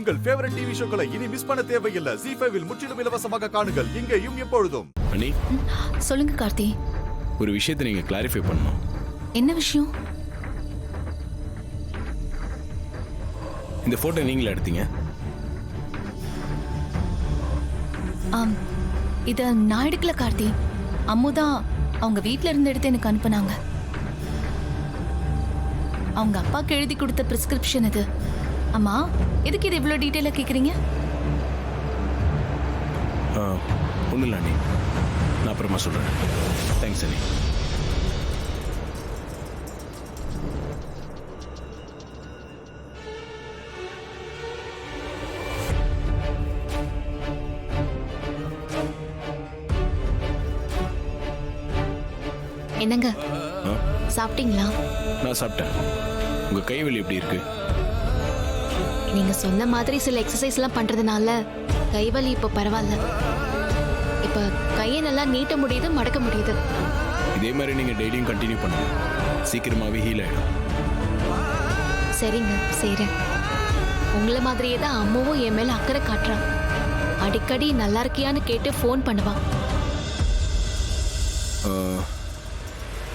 உங்கள் favourite TV ஷோக்களை இனி miss பண்ண தேவையில்லை. ZEE5 இல் முற்றிலும் இலவசமாக காணுங்கள். இங்கேயும் எப்பொழுதும். அனி, சொல்லுங்க கார்த்தி. ஒரு விஷயத்தை நீங்க கிளாரிஃபை பண்ணணும். என்ன விஷயம்? இந்த போட்டோ நீங்களே எடுத்தீங்க? இத நான் எடுக்கல கார்த்தி. அம்முதான் அவங்க வீட்ல இருந்து எடுத்து எனக்கு அனுப்புனாங்க. அவங்க அப்பாக்கு எழுதி கொடுத்த பிரிஸ்கிரிப்ஷன் இது. அம்மா, எதுக்கு இது இவ்வளோ டீட்டெயிலாக கேட்குறீங்க? ஒன்றும் இல்லை அண்ணி, நான் அப்புறமா சொல்கிறேன். தேங்க்ஸ் அண்ணி. என்னங்க, சாப்பிட்டீங்களா? நான் சாப்பிட்டேன். உங்கள் கைவலி எப்படி இருக்கு? நீங்க சொன்ன மாதிரி சில எக்ஸசைஸ் எல்லாம் பண்றதுனால கைவலி இப்போ பரவாயில்ல. இப்ப கையை நல்லா நீட்ட முடியுது, மடக்க முடியுது. இதே மாதிரி நீங்கள் டெய்லியும் கண்டினியூ பண்ணுங்க, சீக்கிரமாகவே ஹீல் ஆகிடும். சரிங்க, செய்றேன். உங்களை மாதிரியே தான் அம்மாவும் என் மேல அக்கறை காட்டுறான். அடிக்கடி நல்லா இருக்கியான்னு கேட்டு ஃபோன் பண்ணுவான்.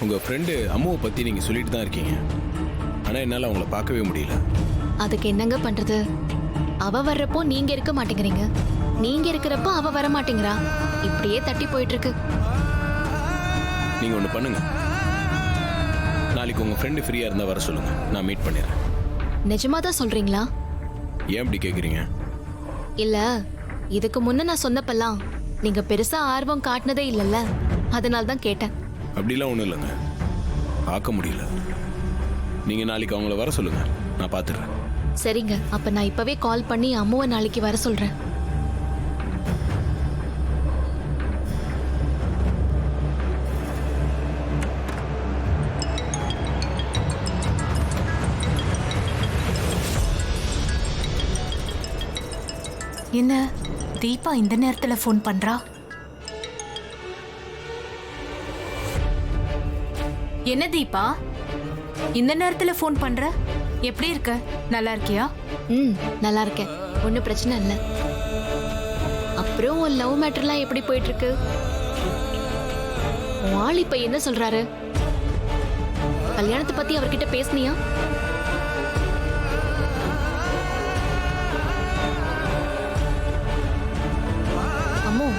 உங்கள் ஃப்ரெண்டு அம்மாவை பற்றி நீங்கள் சொல்லிட்டு தான் இருக்கீங்க, ஆனால் என்னால் அவங்கள பார்க்கவே முடியல. அதுக்கு என்னங்க பண்றது? அவ வர்றப்போ நீங்க இருக்க மாட்டேங்கிறீங்க, நீங்க இருக்கிறப்போ அவ வர மாட்டேங்கிறா. இப்படியே தட்டி போயிட்டு இருக்கு. நீங்கள் ஒன்று பண்ணுங்க, நாளைக்கு உங்கள் ஃப்ரெண்டு ஃப்ரீயாக இருந்தால் வர சொல்லுங்கள், நான் மீட் பண்ணிடுறேன். நிஜமா தான் சொல்றீங்களா? ஏன் இப்படி கேட்குறீங்க? இல்ல, இதுக்கு முன்ன நான் சொன்னப்பெல்லாம் நீங்க பெருசா ஆர்வம் காட்டினதே இல்லைல்ல, அதனால தான் கேட்டேன். அப்படிலாம் ஒன்றும் இல்லைங்க, பார்க்க முடியல. நீங்கள் நாளைக்கு அவங்கள வர சொல்லுங்கள், நான் பார்த்துடுறேன். சரிங்க, அப்ப நான் இப்பவே கால் பண்ணி அம்முவை நாளைக்கு வர சொல்றேன். என்ன தீபா இந்த நேரத்துல ஃபோன் பண்றா? என்ன தீபா இந்த நேரத்துல ஃபோன் பண்ற? எப்படி இருக்க? நல்லா இருக்கியா? நல்லா இருக்கேன், ஒன்றும் பிரச்சனை இல்லை. அப்புறம் லவ் மேட்டர்லாம் எப்படி போயிட்டு இருக்கு? உன் ஆள் இப்ப என்ன சொல்றாரு? கல்யாணத்தை பத்தி அவர்கிட்ட பேசுனியா? அம்மோ,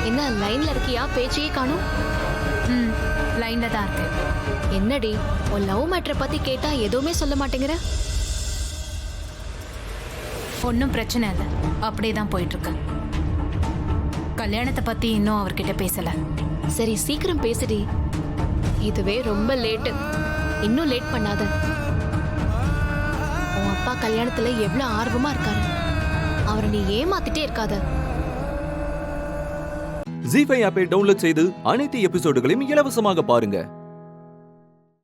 என்ன லைன்ல இருக்கியா? பேச்சையே காணும். லைன்ல தான் இருக்கு. என்னடி, உன் லவ் மேட்டரை பத்தி கேட்டா எதுவுமே சொல்ல மாட்டேங்கிற? ஒன்றும் பிரச்சனை இல்லை, அப்படியே தான் போயிட்டு இருக்கு. கல்யாணத்தை பத்தி இன்னும் அவர்கிட்ட பேசல. சரி, சீக்கிரம் பேசுடி. இதுவே ரொம்ப லேட்டு, இன்னும் லேட் பண்ணாத. உன் அப்பா கல்யாணத்துல எவ்வளவு ஆர்வமா இருக்காரு, அவரை நீ ஏமாத்திட்டே இருக்காத. ZEE5 ஆப்பை டவுன்லோட் செய்து அனைத்து எபிசோடுகளையும் இலவசமாக பாருங்க.